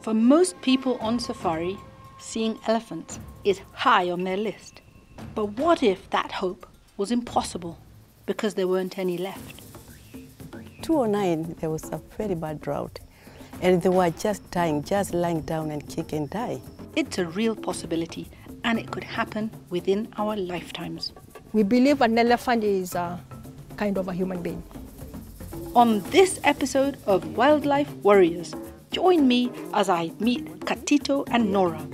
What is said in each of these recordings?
For most people on safari, seeing elephants is high on their list. But what if that hope was impossible because there weren't any left? 2009, there was a very bad drought, and they were just dying, just lying down and kick and die. It's a real possibility, and it could happen within our lifetimes. We believe an elephant is a kind of a human being. On this episode of Wildlife Warriors, join me as I meet Katito and Nora,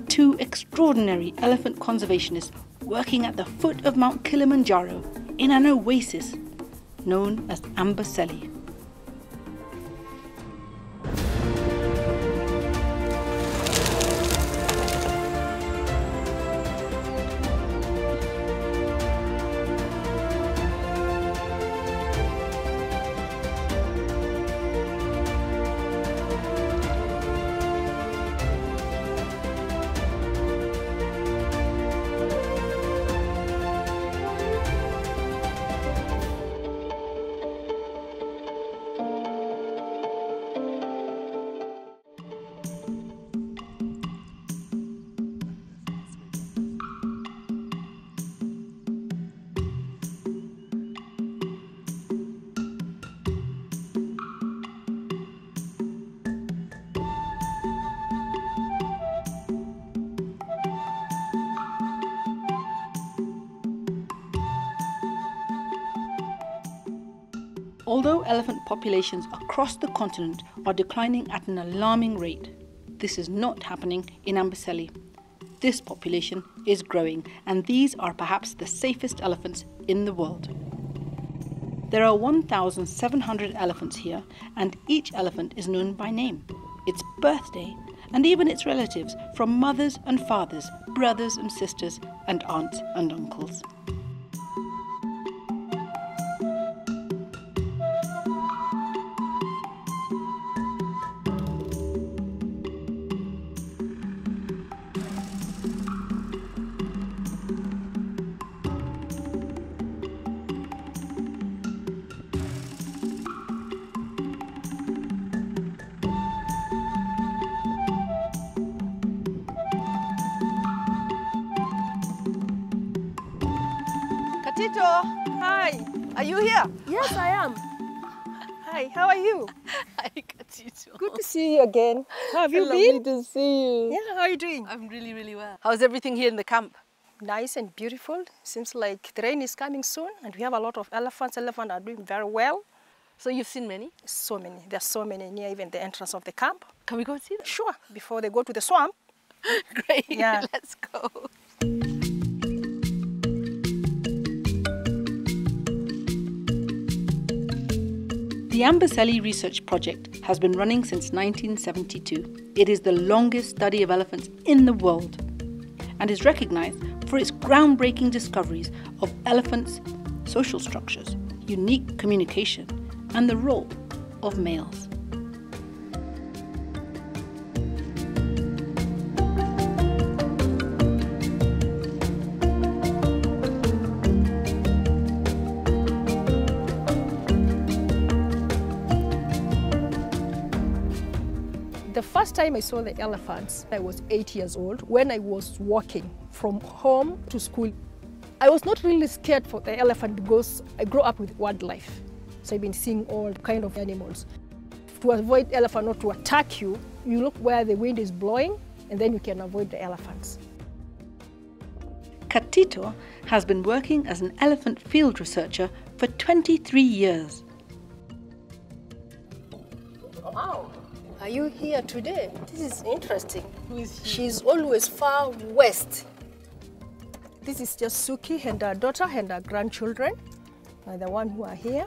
two extraordinary elephant conservationists working at the foot of Mount Kilimanjaro in an oasis known as Amboseli. Although elephant populations across the continent are declining at an alarming rate, this is not happening in Amboseli. This population is growing, and these are perhaps the safest elephants in the world. There are 1,700 elephants here, and each elephant is known by name, its birthday, and even its relatives, from mothers and fathers, brothers and sisters, and aunts and uncles. Katito, hi. Are you here? Yes, I am. Hi, how are you? Hi, Katito. Good to see you again. How have you been? Lovely to see you. Yeah, how are you doing? I'm really, really well. How's everything here in the camp? Nice and beautiful. Seems like the rain is coming soon, and we have a lot of elephants. Elephants are doing very well. So you've seen many? So many. There's so many near even the entrance of the camp. Can we go and see them? Sure, before they go to the swamp. Great, Yeah. Let's go. The Amboseli Research Project has been running since 1972. It is the longest study of elephants in the world and is recognized for its groundbreaking discoveries of elephants' social structures, unique communication, and the role of males. The first time I saw the elephants, I was 8 years old when I was walking from home to school. I was not really scared for the elephant because I grew up with wildlife. So I've been seeing all kind of animals. To avoid elephant not to attack you, you look where the wind is blowing and then you can avoid the elephants. Katito has been working as an elephant field researcher for 23 years. Wow. Are you here today? This is interesting. Who is she? She's always far west. This is just Suki and her daughter and her grandchildren, the one who are here.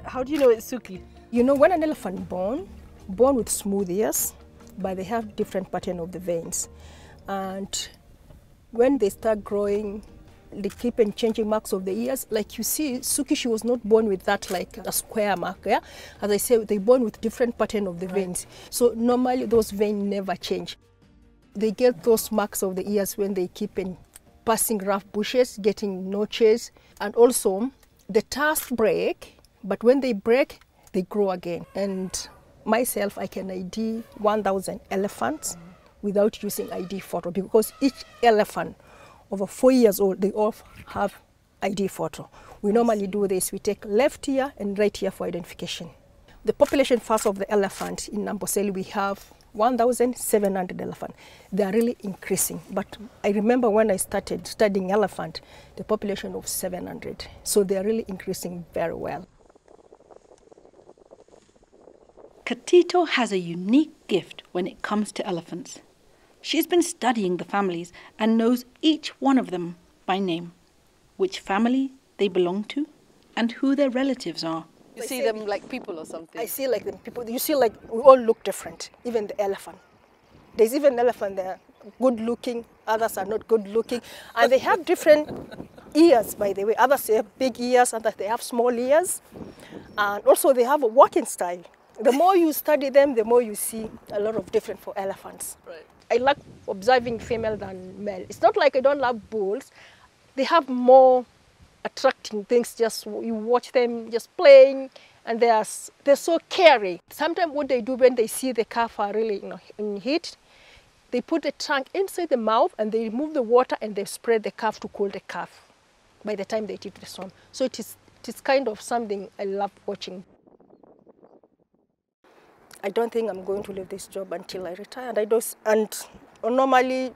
How do you know it's Suki? You know, when an elephant born with smooth ears, but they have different pattern of the veins. And when they start growing, they keep on changing marks of the ears. Like you see, Suki, she was not born with that like a square mark, yeah? As I say, they born with different pattern of the veins. So normally those veins never change. They get those marks of the ears when they keep in passing rough bushes, getting notches, and also the tusks break, but when they break, they grow again. And Myself, I can ID 1,000 elephants without using ID photo, because each elephant over 4 years old, they all have ID photo. We normally do this. We take left ear and right ear for identification. The population first of the elephant in Amboseli, we have 1,700 elephants. They are really increasing. But I remember when I started studying elephant, the population was 700. So they are really increasing very well. Katito has a unique gift when it comes to elephants. She's been studying the families and knows each one of them by name, which family they belong to, and who their relatives are. You see them like people or something? I see like them people. You see like we all look different, even the elephant. There's even elephant there, good looking, others are not good looking. And they have different ears, by the way. Others they have big ears, others they have small ears. And also they have a walking style. The more you study them, the more you see a lot of different for elephants. Right. I like observing female than male. It's not like I don't love bulls. They have more attracting things. Just you watch them just playing, and they're so caring. Sometimes what they do when they see the calf are really in heat, they put the trunk inside the mouth and they remove the water and they spread the calf to cool the calf by the time they eat the sun. So it is kind of something I love watching. I don't think I'm going to leave this job until I retire. And normally,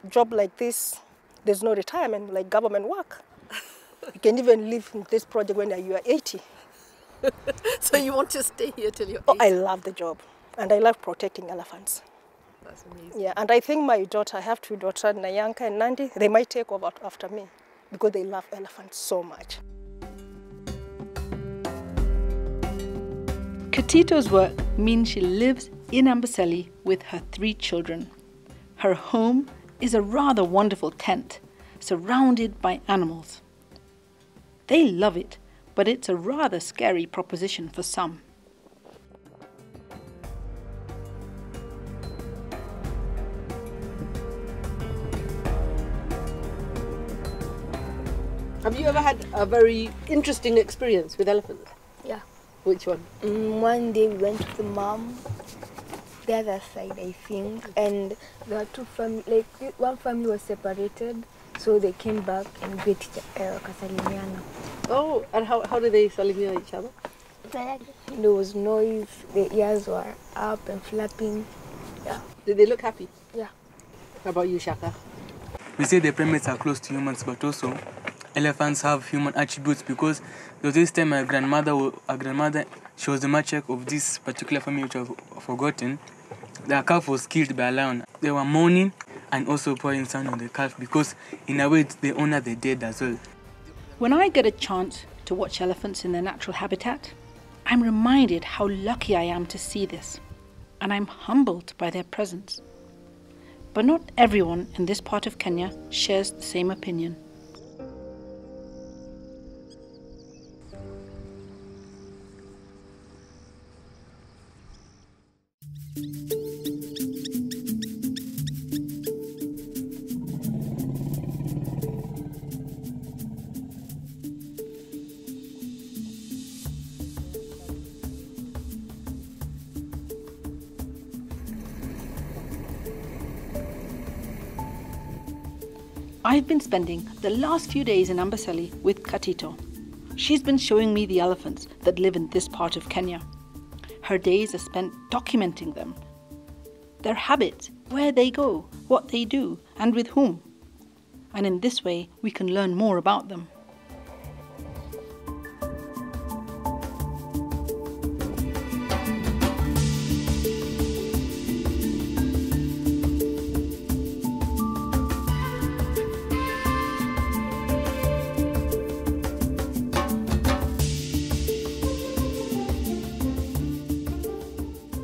job like this, there's no retirement like government work. You can even leave this project when you are 80. So you want to stay here till you're 80? Oh, I love the job, and I love protecting elephants. That's amazing. Yeah, and I think my daughter, I have 2 daughters, Nayanka and Nandi, they might take over after me because they love elephants so much. Katito's work means she lives in Amboseli with her 3 children. Her home is a rather wonderful tent, surrounded by animals. They love it, but it's a rather scary proposition for some. Have you ever had a very interesting experience with elephants? Yeah. Which one? One day we went to the mom, the other side I think, and there were 2 families, like one family was separated, so they came back and greet Kasalimiana. Oh, and how did they salimia each other? There was noise, the ears were up and flapping. Yeah. Did they look happy? Yeah. How about you, Shaka? We say the primates are close to humans, but also elephants have human attributes, because there was this time my grandmother, she was the matriarch of this particular family which I've forgotten. Their calf was killed by a lion. They were mourning and also pouring sand on the calf, because in a way they honor the dead as well. When I get a chance to watch elephants in their natural habitat, I'm reminded how lucky I am to see this, and I'm humbled by their presence. But not everyone in this part of Kenya shares the same opinion. I've been spending the last few days in Amboseli with Katito. She's been showing me the elephants that live in this part of Kenya. Her days are spent documenting them, their habits, where they go, what they do, and with whom. And in this way, we can learn more about them.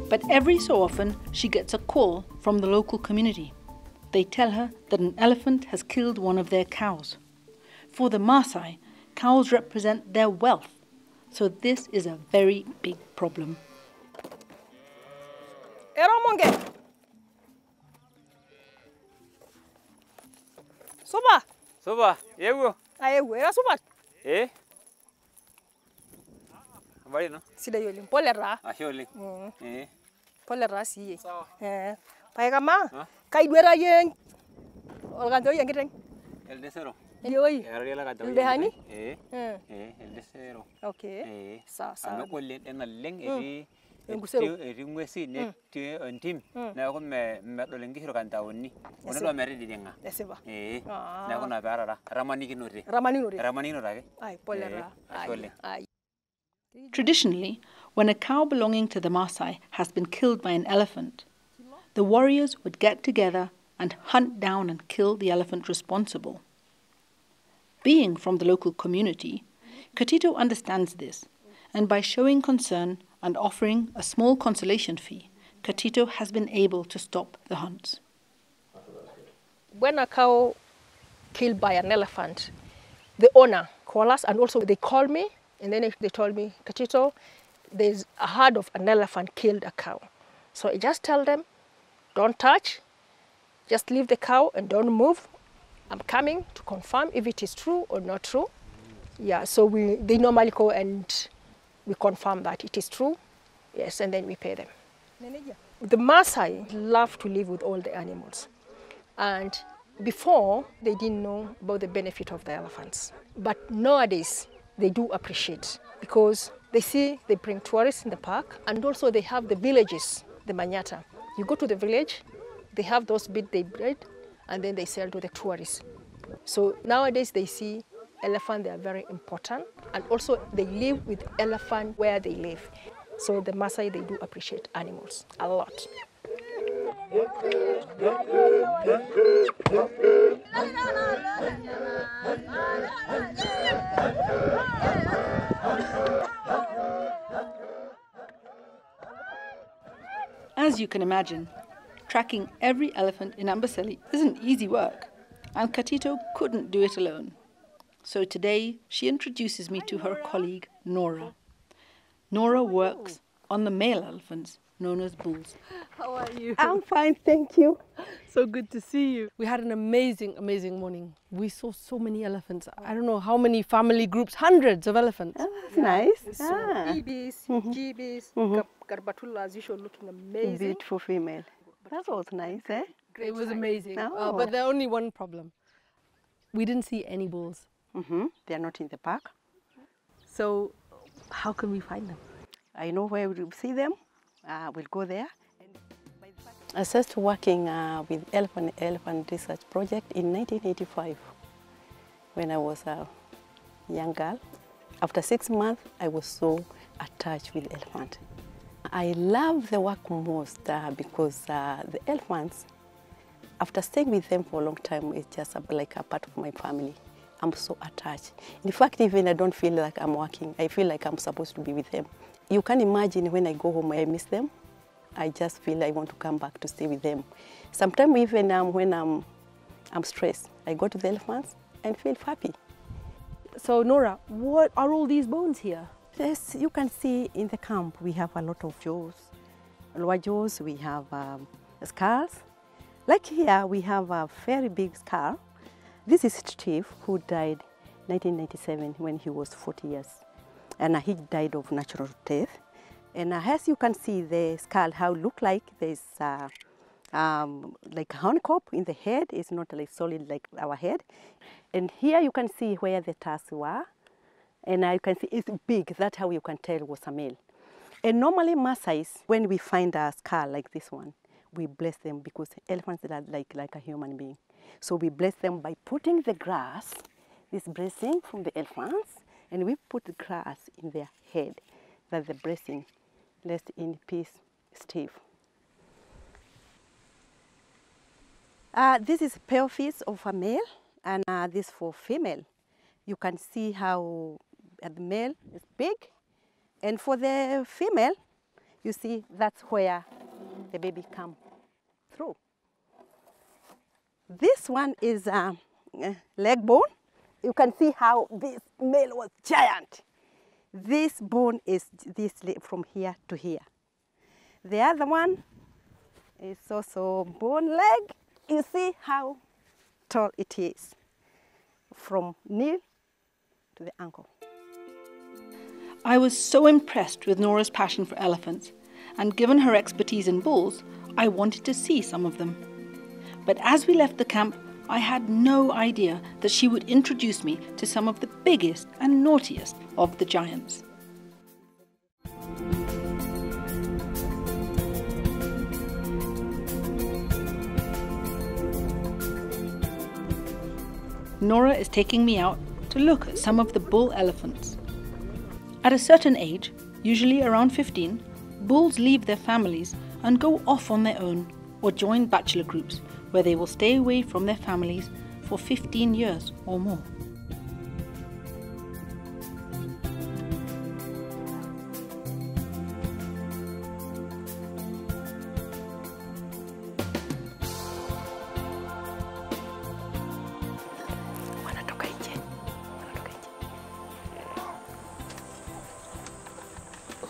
But every so often, she gets a call from the local community. They tell her that an elephant has killed one of their cows. For the Maasai, cows represent their wealth, so this is a very big problem. Eramonge. Soba. Soba, yego. Ayewe, era soba. Eh? Bari no? Sida yoli. Pole ra. Asholi. Pole ra siye. Pai kama. Kai dwera yen. Olganto yang kiteng. El desero. Yoi. Erari la kata. El dehani? El desero. Okay. Sa. Ano ko len leng edi. Ngusero. Edi ngwesi ne ti antim. Na ko me do lengi hiro kan tawoni. Ono do meri di denga. Eseba. Na ko na barara. Ramani kinore. Ramani no rage. Ai pole ra. Ai. Traditionally, when a cow belonging to the Maasai has been killed by an elephant, the warriors would get together and hunt down and kill the elephant responsible. Being from the local community, Katito understands this, and by showing concern and offering a small consolation fee, Katito has been able to stop the hunts. When a cow killed by an elephant, the owner called us, and also they called me, and then they told me, Katito, there's a herd of an elephant killed a cow. So I just tell them, don't touch, just leave the cow and don't move. I'm coming to confirm if it is true or not true. Yeah, so they normally go and we confirm that it is true. Yes, and then we pay them. The Maasai love to live with all the animals. And before, they didn't know about the benefit of the elephants. But nowadays, they do appreciate because they see they bring tourists in the park, and also they have the villages, the manyata. You go to the village, they have those bits they breed, and then they sell to the tourists. So nowadays they see elephant, they are very important, and also they live with elephant where they live. So the Maasai, they do appreciate animals a lot. As you can imagine, tracking every elephant in Amboseli isn't easy work, and Katito couldn't do it alone. So today, she introduces me to her colleague, Nora. Nora works on the male elephants, known as bulls. How are you? I'm fine, thank you. So good to see you. We had an amazing morning. We saw so many elephants. I don't know how many family groups, hundreds of elephants. Oh, that's nice. So ibis, gibis, garbatula, as usual, looking amazing. Beautiful female. That was nice, eh? It was amazing. Oh. But there's only one problem. We didn't see any bulls. They're not in the park. So how can we find them? I know where we'll see them. We'll go there. I started working with Elephant Research Project in 1985 when I was a young girl. After 6 months, I was so attached with elephant. I love the work most because the elephants, after staying with them for a long time, it's just like a part of my family. I'm so attached. In fact, even I don't feel like I'm working. I feel like I'm supposed to be with them. You can imagine when I go home, I miss them. I just feel I want to come back to stay with them. Sometimes even when I'm stressed, I go to the elephants and feel happy. So Nora, what are all these bones here? Yes, you can see in the camp we have a lot of jaws, lower jaws, we have skulls. Like here we have a very big skull. This is Steve, who died 1997 when he was 40 years. And he died of natural death. And as you can see the skull, how it look like, there's like a honeycomb in the head. It's not like solid like our head. And here you can see where the tusks were. And you can see it's big. That's how you can tell it was a male. And normally Maasai, when we find a skull like this one, we bless them because elephants are like a human being. So we bless them by putting the grass, this blessing from the elephants, and we put the grass in their head. That's the blessing. Rest in peace, Steve. This is pelvis of a male, and this for female. You can see how the male is big, and for the female, you see that's where the baby comes through. This one is leg bone. You can see how this male was giant. This bone is this from here to here. The other one is also bone leg. You see how tall it is from knee to the ankle. I was so impressed with Nora's passion for elephants, and given her expertise in bulls, I wanted to see some of them. But as we left the camp, I had no idea that she would introduce me to some of the biggest and naughtiest of the giants. Nora is taking me out to look at some of the bull elephants. At a certain age, usually around 15, bulls leave their families and go off on their own or join bachelor groups where they will stay away from their families for 15 years or more.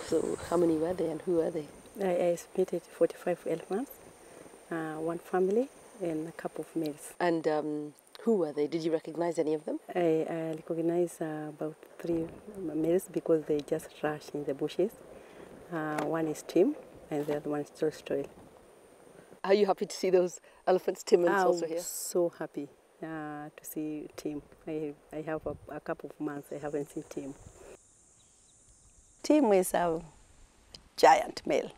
So how many were there and who are they? I submitted 45 elephants, one family and a couple of males. And who were they? Did you recognize any of them? I recognize about 3 males because they just rushed in the bushes. One is Tim and the other one is Tolstoy. Are you happy to see those elephants? Tim is also here. So happy to see Tim. I have a couple of months I haven't seen Tim. Tim is a giant male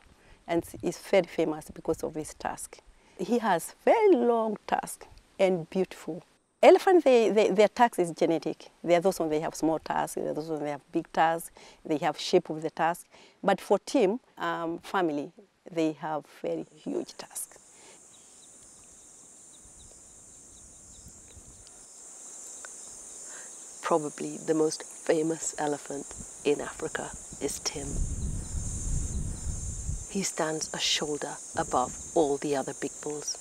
and is very famous because of his tusk. He has very long tusk and beautiful. Elephants, their tusk is genetic. There are those ones they have small tusks, there are those ones they have big tusks, they have shape of the tusk. But for Tim family, they have very huge tusks. Probably the most famous elephant in Africa is Tim. He stands a shoulder above all the other big bulls.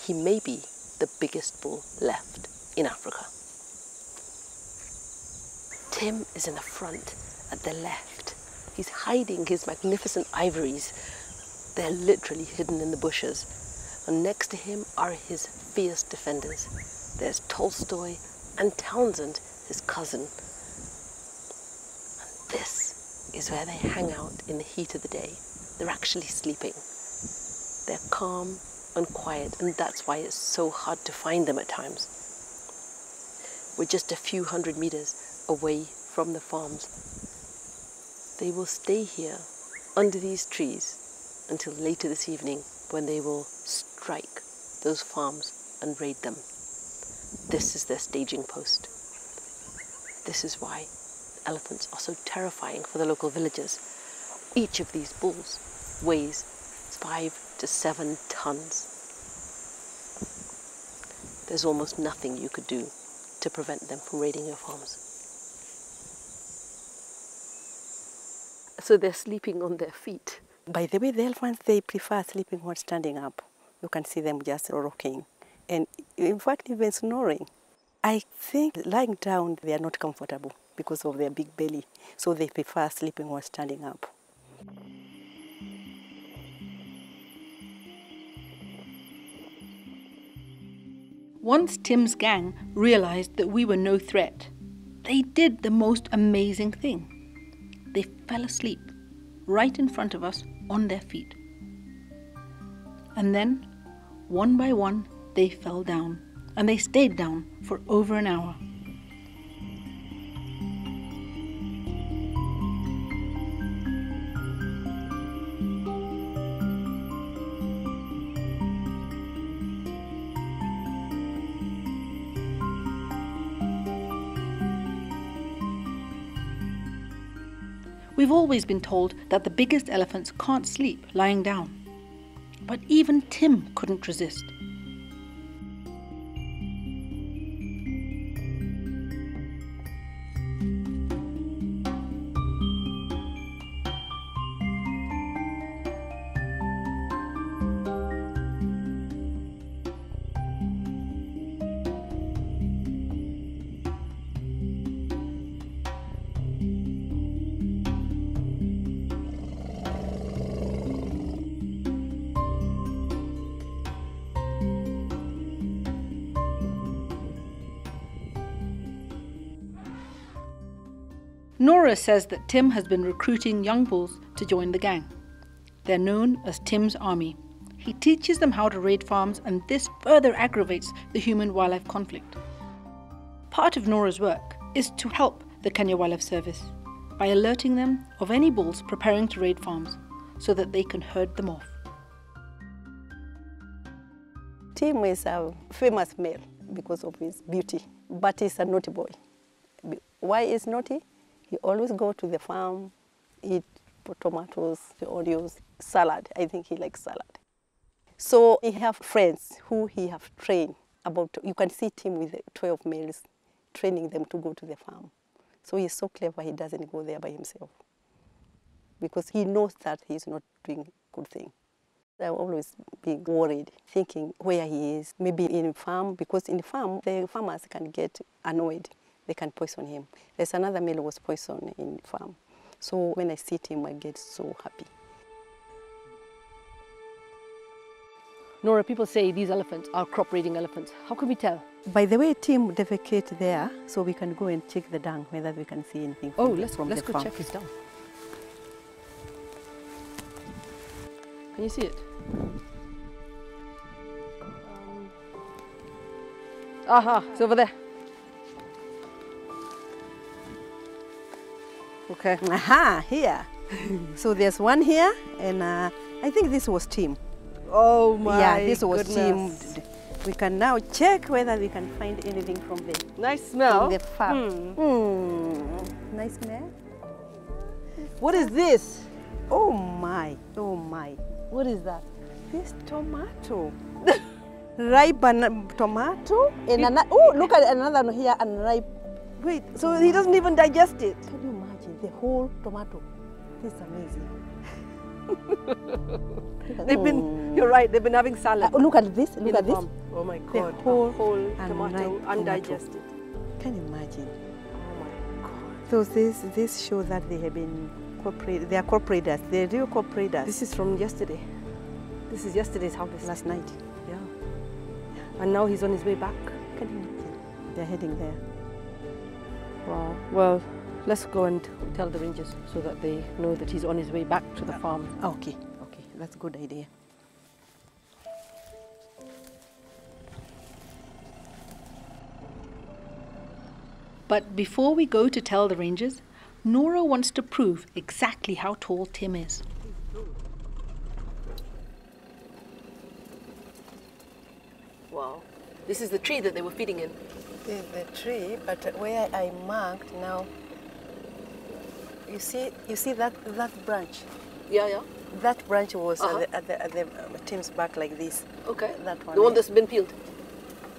He may be the biggest bull left in Africa. Tim is in the front at the left. He's hiding his magnificent ivories. They're literally hidden in the bushes. And next to him are his fierce defenders. There's Tolstoy and Townsend, his cousin. And this is where they hang out in the heat of the day. They're actually sleeping. They're calm and quiet, and that's why it's so hard to find them at times. We're just a few hundred meters away from the farms. They will stay here under these trees until later this evening, when they will strike those farms and raid them. This is their staging post. This is why elephants are so terrifying for the local villagers. Each of these bulls weighs 5 to 7 tons. There's almost nothing you could do to prevent them from raiding your farms. So they're sleeping on their feet. By the way, the elephants, they prefer sleeping while standing up. You can see them just rocking. And in fact, even snoring. I think lying down, they are not comfortable because of their big belly. So they prefer sleeping while standing up. Once Tim's gang realized that we were no threat, they did the most amazing thing. They fell asleep right in front of us on their feet. And then, one by one, they fell down, and they stayed down for over an hour. We've always been told that the biggest elephants can't sleep lying down. But even Tim couldn't resist. Nora says that Tim has been recruiting young bulls to join the gang. They're known as Tim's Army. He teaches them how to raid farms, and this further aggravates the human-wildlife conflict. Part of Nora's work is to help the Kenya Wildlife Service by alerting them of any bulls preparing to raid farms so that they can herd them off. Tim is a famous male because of his beauty, but he's a naughty boy. Why is naughty? He always go to the farm, eat tomatoes, onions, salad. I think he likes salad. So he have friends who he have trained about. You can see Tim with 12 males, training them to go to the farm. So he's so clever, he doesn't go there by himself because he knows that he's not doing good thing. I've always been worried, thinking where he is, maybe in farm, because in the farm, the farmers can get annoyed. They can poison him. There's another male who was poisoned in the farm. So when I see him, I get so happy. Nora, people say these elephants are crop-raiding elephants. How can we tell? By the way, Tim defecates there, so we can go and check the dung, whether we can see anything from let's the go farm. check his dung. Can you see it? Aha, it's over there. Okay. Aha, here. So there's one here, and I think this was Tim. Oh my Yeah, this was goodness. Tim. We can now check whether we can find anything from the Nice smell. from the farm. Nice smell. What is this? Oh my, oh my. What is that? This tomato. Ripe tomato. And oh, look at another one here, unripe. Wait, so he doesn't even digest it? Can you imagine the whole tomato? This is amazing. You're right, they've been having salad. Look at this, look at this. Farm. Oh my The God, whole tomato undigested. Can you imagine? Oh my God. So this shows that they have been corporate. They are corporators. They are real corporators. This is from yesterday. This is yesterday's harvest. Last night. Yeah. And now he's on his way back. Can you imagine? They're heading there. Wow. Well, let's go and tell the rangers so that they know that he's on his way back to the farm. Okay, okay, that's a good idea. But before we go to tell the rangers, Nora wants to prove exactly how tall Tim is. Wow. This is the tree that they were feeding in. The tree, but where I marked now, you see that branch. Yeah, yeah. That branch was at the Tim's back like this. Okay. That one. The one that's been peeled.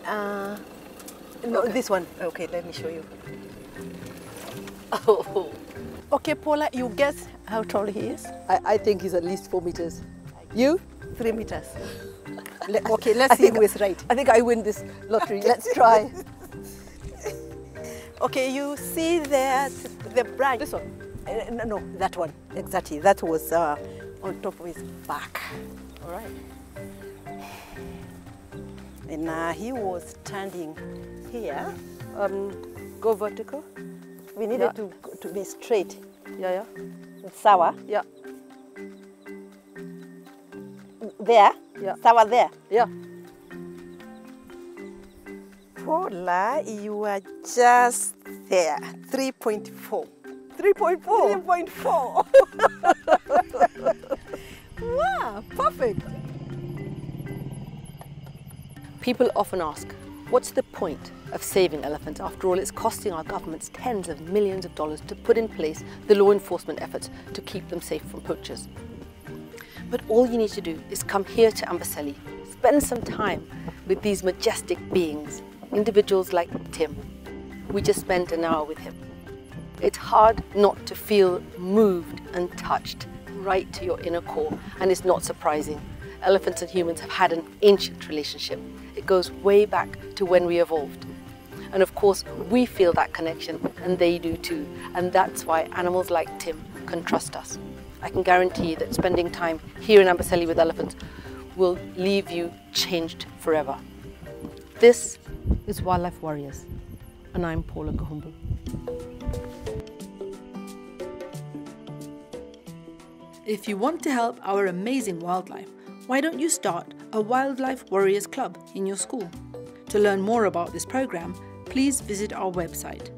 No, Okay. this one. Okay, let me show you. Oh. Okay, Paula, you guess how tall he is? I think he's at least 4 meters. You? 3 meters. Okay, let's see who is right. I think I win this lottery. Let's try. Okay, you see there the branch. This one? No, that one. Exactly. That was on top of his back. All right. And he was standing here. Go vertical. We needed to be straight. Yeah, Sawa. yeah. There. Yeah. Sawa there. Yeah. Paula, you are just there. 3.4. 3.4. 3.4. Wow, perfect. People often ask, what's the point of saving elephants? After all, it's costing our governments tens of millions of dollars to put in place the law enforcement efforts to keep them safe from poachers. But all you need to do is come here to Amboseli, spend some time with these majestic beings, individuals like Tim. We just spent an hour with him. It's hard not to feel moved and touched right to your inner core, and it's not surprising. Elephants and humans have had an ancient relationship. It goes way back to when we evolved. And of course, we feel that connection, and they do too. And that's why animals like Tim can trust us. I can guarantee you that spending time here in Amboseli with elephants will leave you changed forever. This is Wildlife Warriors, and I'm Paula Kahumbu. If you want to help our amazing wildlife, why don't you start a Wildlife Warriors Club in your school? To learn more about this program, please visit our website